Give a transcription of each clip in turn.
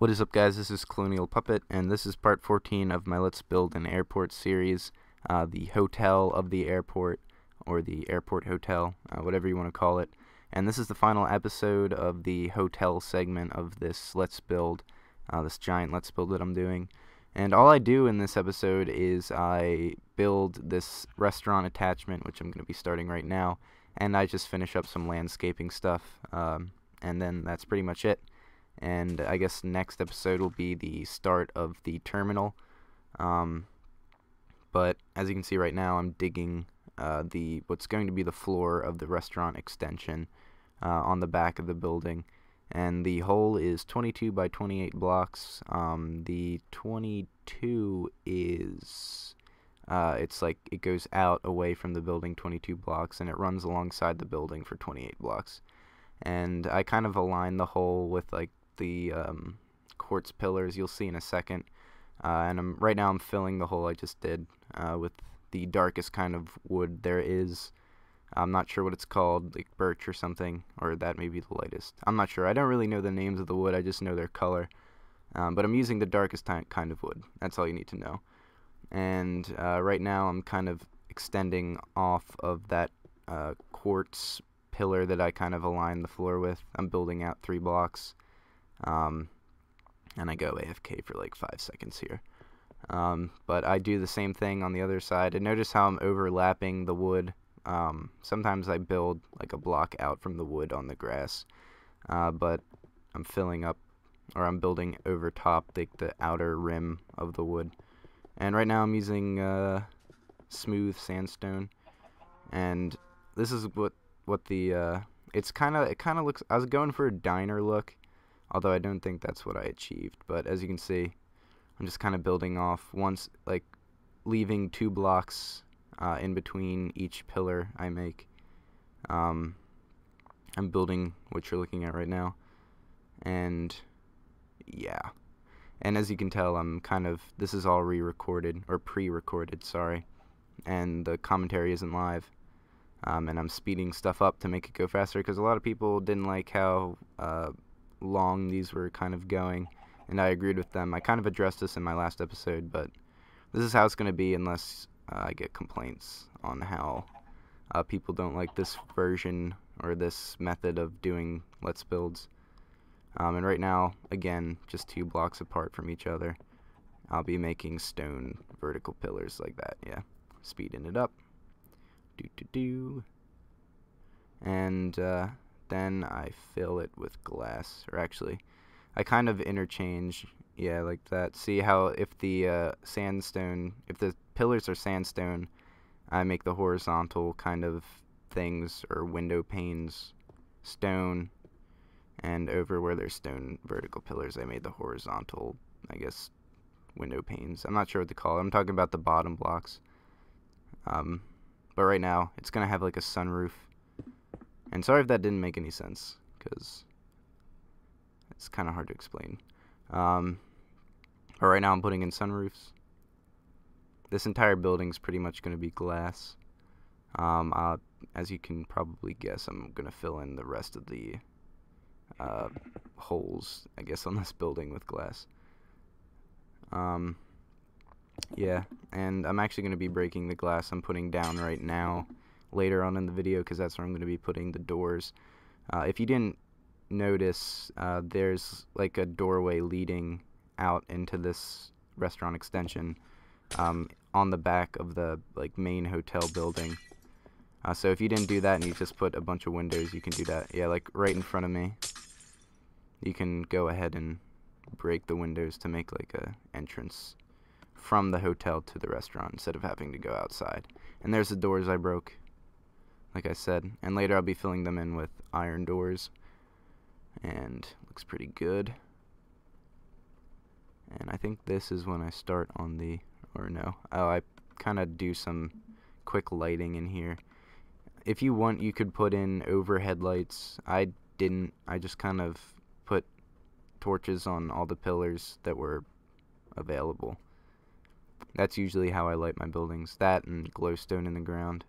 What is up, guys? This is Colonial Puppet, and this is part 14 of my Let's Build an Airport series, the Hotel of the Airport, or the Airport Hotel, whatever you want to call it. And this is the final episode of the hotel segment of this Let's Build, this giant Let's Build that I'm doing. And all I do in this episode is I build this restaurant attachment, which I'm going to be starting right now, and I just finish up some landscaping stuff, and then that's pretty much it. And I guess next episode will be the start of the terminal. But as you can see right now, I'm digging what's going to be the floor of the restaurant extension on the back of the building. And the hole is 22 by 28 blocks. The 22 is it's like it goes out away from the building 22 blocks, and it runs alongside the building for 28 blocks. And I kind of align the hole with like the quartz pillars you'll see in a second, and right now I'm filling the hole I just did with the darkest kind of wood there is. I'm not sure what it's called, like birch or something, or that may be the lightest. I'm not sure. I don't really know the names of the wood, I just know their color. But I'm using the darkest kind of wood. That's all you need to know. And right now I'm kind of extending off of that quartz pillar that I kind of aligned the floor with. I'm building out 3 blocks. And I go AFK for like 5 seconds here. But I do the same thing on the other side. And notice how I'm overlapping the wood. Sometimes I build like a block out from the wood on the grass. But I'm filling up, or I'm building over top the outer rim of the wood. And right now I'm using smooth sandstone. And this is what the it kind of looks. I was going for a diner look, although I don't think that's what I achieved. But as you can see, I'm just kind of building off once, like leaving 2 blocks in between each pillar I make. I'm building what you're looking at right now, and yeah. And as you can tell, this is all re-recorded, or pre-recorded, sorry, and the commentary isn't live. And I'm speeding stuff up to make it go faster, because a lot of people didn't like how long these were kind of going, and I agreed with them. I kind of addressed this in my last episode, but this is how it's going to be unless I get complaints on how people don't like this version or this method of doing Let's Builds. And right now, again, just 2 blocks apart from each other, I'll be making stone vertical pillars like that. Yeah, speeding it up. And then I fill it with glass, or actually I kind of interchange, yeah, like that. See how if the if the pillars are sandstone, I make the horizontal kind of things, or window panes, stone, and over where there's stone vertical pillars, I made the horizontal, I guess, window panes. I'm not sure what to call it. I'm talking about the bottom blocks. But right now, it's going to have like a sunroof. And sorry if that didn't make any sense, because it's kind of hard to explain. But right now I'm putting in sunroofs. This entire building is pretty much going to be glass. As you can probably guess, I'm going to fill in the rest of the holes, I guess, on this building with glass. Yeah, and I'm actually going to be breaking the glass I'm putting down right now later on in the video, because that's where I'm going to be putting the doors. If you didn't notice, there's like a doorway leading out into this restaurant extension on the back of the like main hotel building. So if you didn't do that and you just put a bunch of windows, you can do that. Yeah, like right in front of me. You can go ahead and break the windows to make like a entrance from the hotel to the restaurant instead of having to go outside. And there's the doors I broke, like I said, and later I'll be filling them in with iron doors, and looks pretty good. And I think this is when I start on the, or no, oh, I kind of do some quick lighting in here. If you want, you could put in overhead lights. I didn't. I just kind of put torches on all the pillars that were available. That's usually how I light my buildings. That and glowstone in the ground.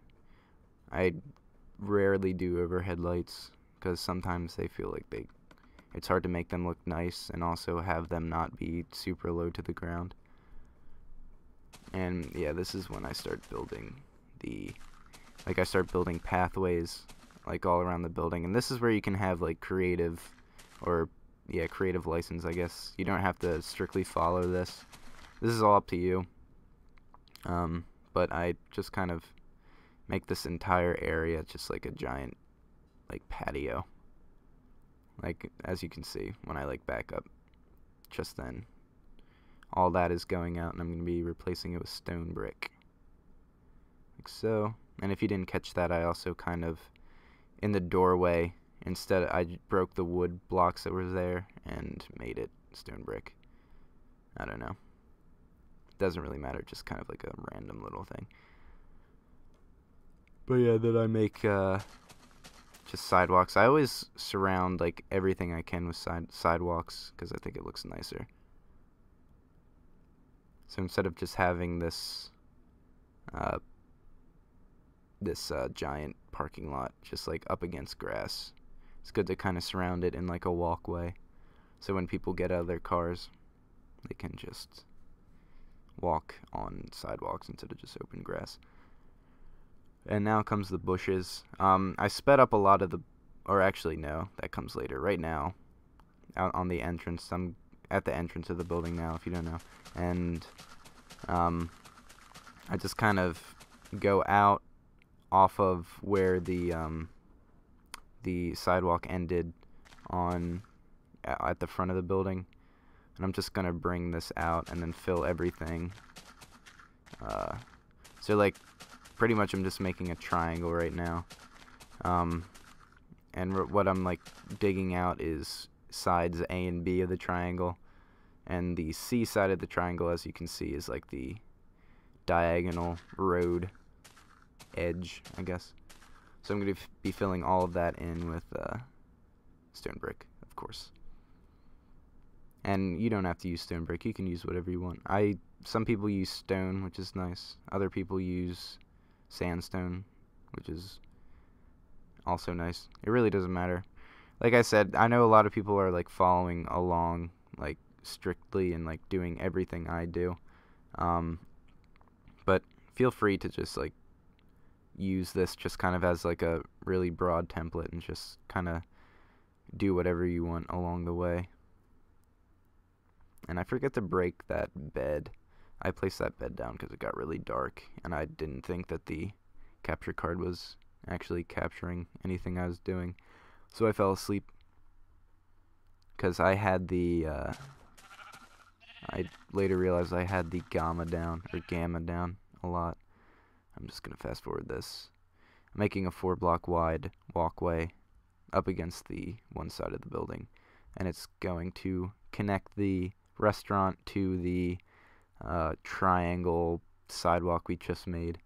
I rarely do overhead lights, because sometimes they feel like they it's hard to make them look nice and also have them not be super low to the ground. And yeah, this is when I start building I start building pathways like all around the building. And this is where you can have like creative license, I guess. You don't have to strictly follow this. This is all up to you. But I just kind of make this entire area just like a giant like patio. Like, as you can see when I like back up just then, all that is going out, and I'm going to be replacing it with stone brick like so. And if you didn't catch that, I also kind of, in the doorway, instead I broke the wood blocks that were there and made it stone brick. I don't know, doesn't really matter, just kind of like a random little thing. But yeah, then I make just sidewalks. I always surround like everything I can with sidewalks because I think it looks nicer. So instead of just having this giant parking lot just like up against grass, it's good to kind of surround it in like a walkway, so when people get out of their cars, they can just walk on sidewalks instead of just open grass. And now comes the bushes. I sped up a lot of the, or actually no, that comes later. Right now, out on the entrance, I'm at the entrance of the building now, if you don't know. And I just kind of go out off of where the sidewalk ended at the front of the building. And I'm just gonna bring this out and then fill everything. So like, pretty much I'm just making a triangle right now. And what I'm like digging out is sides A and B of the triangle. And the C side of the triangle, as you can see, is like the diagonal road edge, I guess. So I'm going to be filling all of that in with stone brick, of course. And you don't have to use stone brick. You can use whatever you want. Some people use stone, which is nice. Other people use sandstone, which is also nice. It really doesn't matter. Like I said, I know a lot of people are like following along like strictly and like doing everything I do. But feel free to just like use this just kind of as like a really broad template and just kind of do whatever you want along the way. And I forget to break that bed. I placed that bed down because it got really dark, and I didn't think that the capture card was actually capturing anything I was doing. So I fell asleep because I had I later realized I had the gamma down a lot. I'm just going to fast forward this. I'm making a 4-block wide walkway up against the one side of the building, and it's going to connect the restaurant to the triangle sidewalk we just made.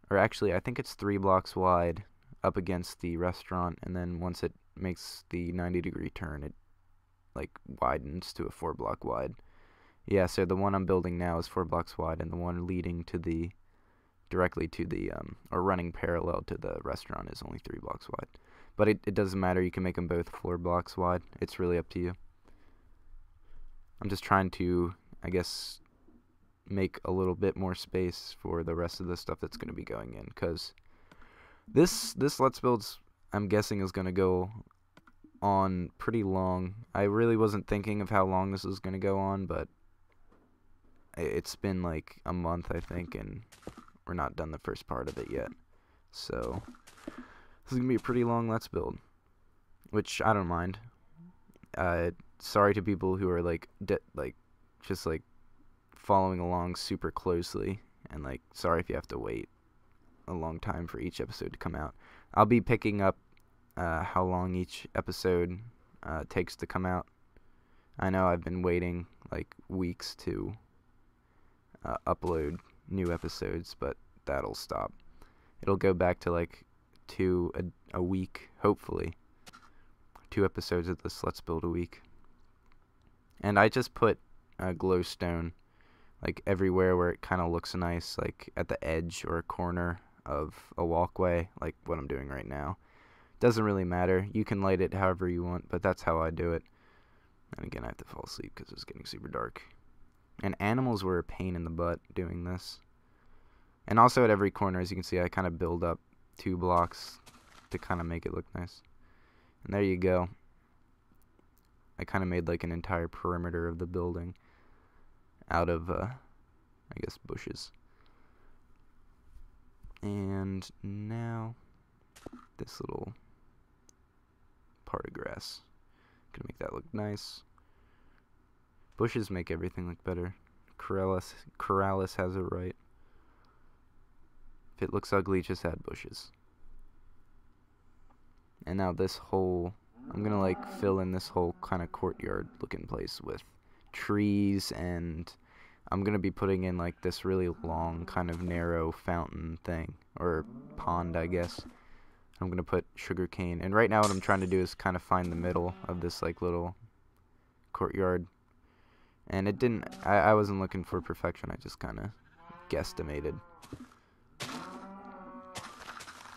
Or actually, I think it's 3 blocks wide up against the restaurant, and then once it makes the 90-degree turn, it like widens to a 4-block wide. Yeah, so the one I'm building now is 4 blocks wide, and the one leading to the directly to the or running parallel to the restaurant is only 3 blocks wide. But it doesn't matter. You can make them both 4 blocks wide. It's really up to you. I'm just trying to, I guess, make a little bit more space for the rest of the stuff that's going to be going in, because this Let's Builds, I'm guessing, is going to go on pretty long. I really wasn't thinking of how long this was going to go on, but it's been like a month, I think, and we're not done the first part of it yet. So this is going to be a pretty long Let's Build, which I don't mind. Sorry to people who are like just like following along super closely, and like sorry if you have to wait a long time for each episode to come out. I'll be picking up how long each episode takes to come out. I know I've been waiting like weeks to upload new episodes, but that'll stop. It'll go back to like 2 a week, hopefully. 2 episodes of this Let's Build a week. And I just put glowstone like everywhere where it kind of looks nice, like at the edge or a corner of a walkway, like what I'm doing right now, Doesn't really matter. You can light it however you want, but that's how I do it. And again, I have to fall asleep because it's getting super dark. And animals were a pain in the butt doing this. And also at every corner, as you can see, I kind of build up 2 blocks to kind of make it look nice. And there you go. I kind of made like an entire perimeter of the building out of, I guess, bushes. And now this little part of grass. Gonna make that look nice. Bushes make everything look better. Corrales has it right. If it looks ugly, just add bushes. And now this whole, I'm gonna like fill in this whole kind of courtyard looking place with trees, and I'm gonna be putting in like this really long kind of narrow fountain thing, or pond, I guess. I'm gonna put sugarcane, and right now what I'm trying to do is kind of find the middle of this like little courtyard. And it didn't, I wasn't looking for perfection, I just kind of guesstimated.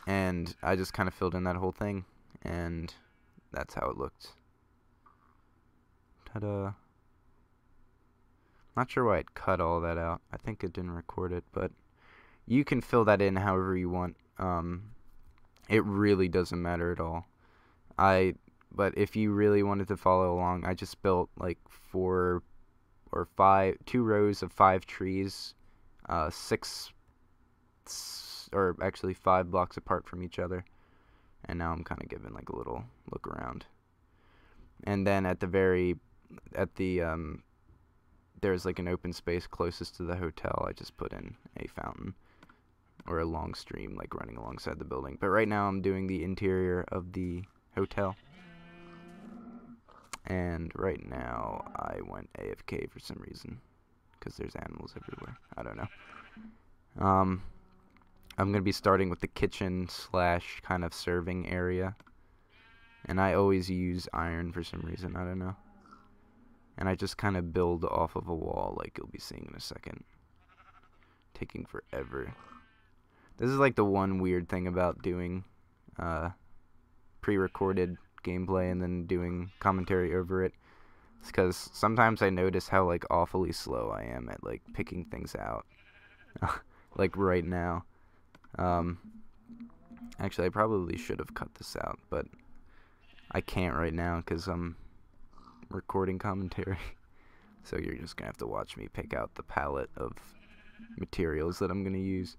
And I just kind of filled in that whole thing, and that's how it looked. Ta-da. Not sure why it cut all that out. I think it didn't record it, but you can fill that in however you want. It really doesn't matter at all. But if you really wanted to follow along, I just built like 2 rows of 5 trees, 5 blocks apart from each other. And now I'm kind of giving like a little look around. And then there's like an open space closest to the hotel. I just put in a fountain or a long stream like running alongside the building. But right now I'm doing the interior of the hotel. And right now I went AFK for some reason, because there's animals everywhere. I don't know. I'm going to be starting with the kitchen / kind of serving area. And I always use iron for some reason, I don't know. And I just kind of build off of a wall like you'll be seeing in a second. Taking forever. This is like the one weird thing about doing pre-recorded gameplay and then doing commentary over it. It's because sometimes I notice how like awfully slow I am at like picking things out. Like right now. Actually, I probably should have cut this out, but I can't right now because I'm recording commentary. So you're just gonna have to watch me pick out the palette of materials that I'm gonna use.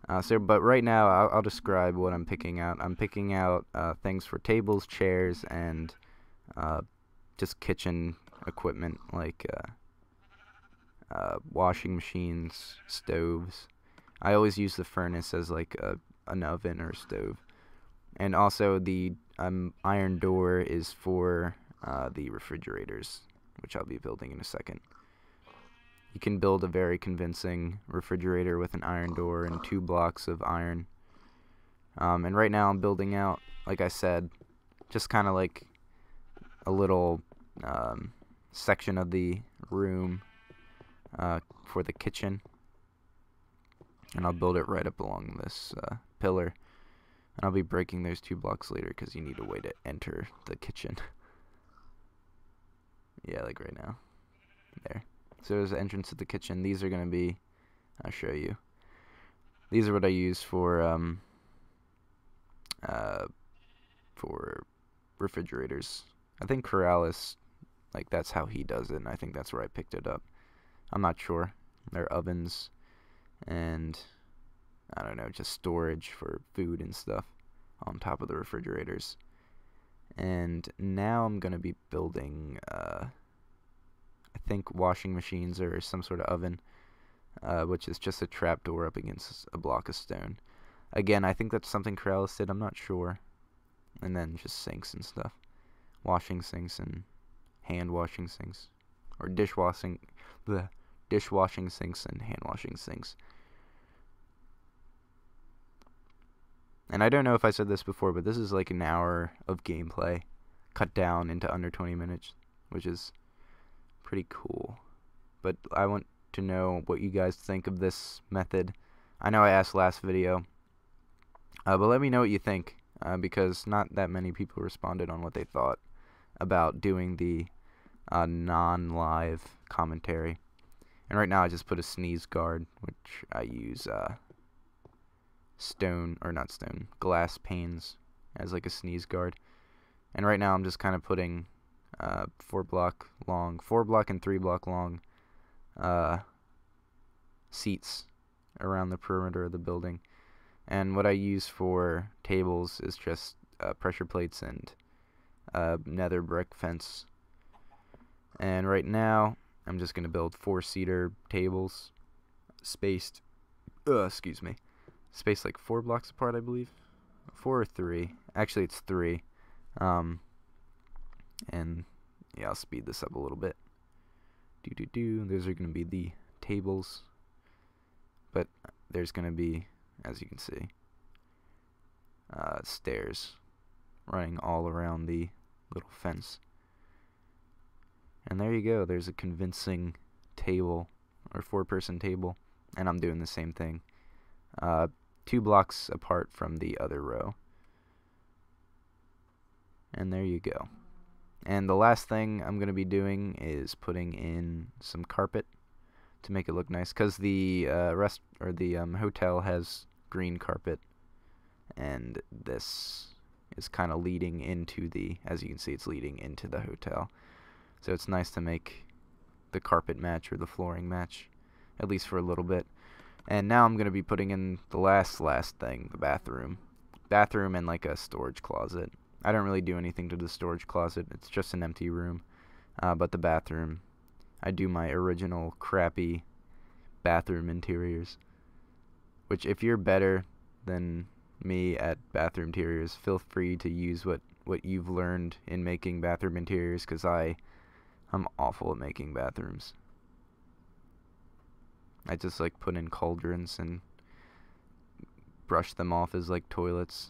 But right now I'll describe what I'm picking out. I'm picking out things for tables, chairs, and just kitchen equipment like washing machines, stoves. I always use the furnace as like an oven or stove. And also the iron door is for the refrigerators, which I'll be building in a second. You can build a very convincing refrigerator with an iron door and 2 blocks of iron. And right now I'm building out, like I said, just kind of like a little section of the room for the kitchen. And I'll build it right up along this pillar. And I'll be breaking those 2 blocks later because you need a way to enter the kitchen. Yeah, like right now. There. So there's the entrance to the kitchen. These are going to be, I'll show you. These are what I use for refrigerators. I think Corrales, like that's how he does it, and I think that's where I picked it up. I'm not sure. They're ovens and, I don't know, just storage for food and stuff on top of the refrigerators. And now I'm going to be building, I think, washing machines or some sort of oven, which is just a trapdoor up against a block of stone. Again, I think that's something Corrales did, I'm not sure. And then just sinks and stuff. Washing sinks and hand washing sinks. Or dishwashing sinks and hand washing sinks. And I don't know if I said this before, but this is like an hour of gameplay cut down into under 20 minutes, which is pretty cool. But I want to know what you guys think of this method. I know I asked last video, but let me know what you think. because not that many people responded on what they thought about doing the non-live commentary. And right now I just put a sneeze guard, which I use glass panes as like a sneeze guard. And right now I'm just kind of putting 4 block and 3 block long seats around the perimeter of the building. And what I use for tables is just pressure plates and nether brick fence. And right now I'm just going to build 4-seater tables spaced like 4 blocks apart, I believe. 4 or 3. Actually, it's 3. And yeah, I'll speed this up a little bit. Those are going to be the tables. But there's going to be, as you can see, stairs running all around the little fence. And there you go. There's a convincing table, or 4-person table. And I'm doing the same thing. 2 blocks apart from the other row. And there you go. And the last thing I'm going to be doing is putting in some carpet to make it look nice, because the hotel has green carpet, and this is kind of leading into as you can see, it's leading into the hotel. So it's nice to make the carpet match or the flooring match, at least for a little bit. And now I'm going to be putting in the last thing, the bathroom and like a storage closet. I don't really do anything to the storage closet. It's just an empty room. But the bathroom, I do my original crappy bathroom interiors. Which, if you're better than me at bathroom interiors, feel free to use what you've learned in making bathroom interiors, because I'm awful at making bathrooms. I just like put in cauldrons and brush them off as like toilets.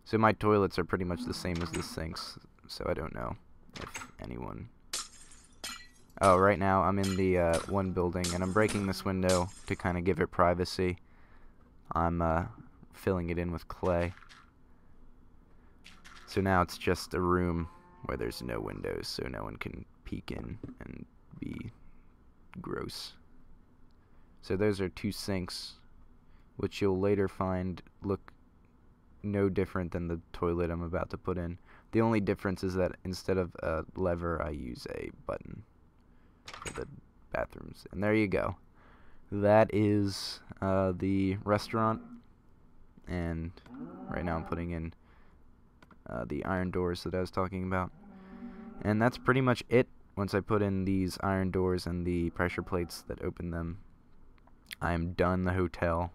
So my toilets are pretty much the same as the sinks, so I don't know if anyone... Oh, right now I'm in the one building, and I'm breaking this window to kind of give it privacy. I'm filling it in with clay. So now it's just a room where there's no windows, so no one can peek in and be gross. So those are 2 sinks, which you'll later find look no different than the toilet I'm about to put in. The only difference is that instead of a lever, I use a button for the bathrooms. And there you go. That is the restaurant. And right now I'm putting in the iron doors that I was talking about. And that's pretty much it. Once I put in these iron doors and the pressure plates that open them, I'm done the hotel.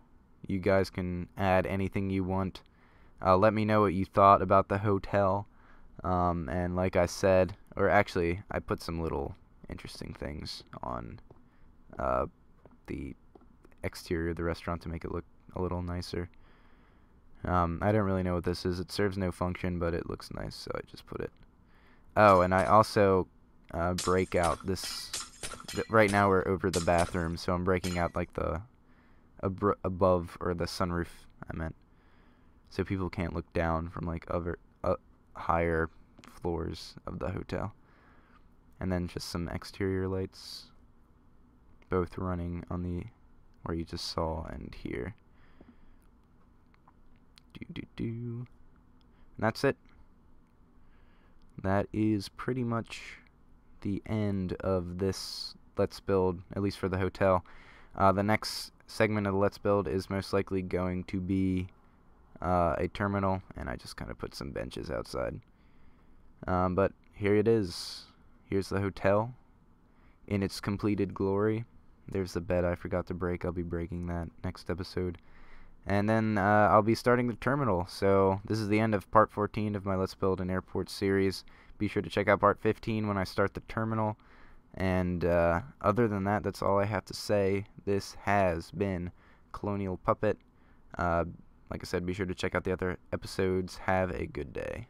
You guys can add anything you want. Let me know what you thought about the hotel. And like I said, or actually, I put some little interesting things on the exterior of the restaurant to make it look a little nicer. I don't really know what this is. It serves no function, but it looks nice, so I just put it. Oh, and I also break out this... Right now we're over the bathroom, so I'm breaking out like the above, or the sunroof, I meant. So people can't look down from like other higher floors of the hotel. And then just some exterior lights, both running on the where you just saw and here. And that's it. That is pretty much the end of this Let's Build, at least for the hotel. The next segment of the Let's Build is most likely going to be a terminal, and I just kind of put some benches outside. But here it is. Here's the hotel in its completed glory. There's the bed I forgot to break. I'll be breaking that next episode. And then I'll be starting the terminal. So this is the end of part 14 of my Let's Build an Airport series. Be sure to check out part 15 when I start the terminal. And other than that, that's all I have to say. This has been Colonial Puppet. Like I said, be sure to check out the other episodes. Have a good day.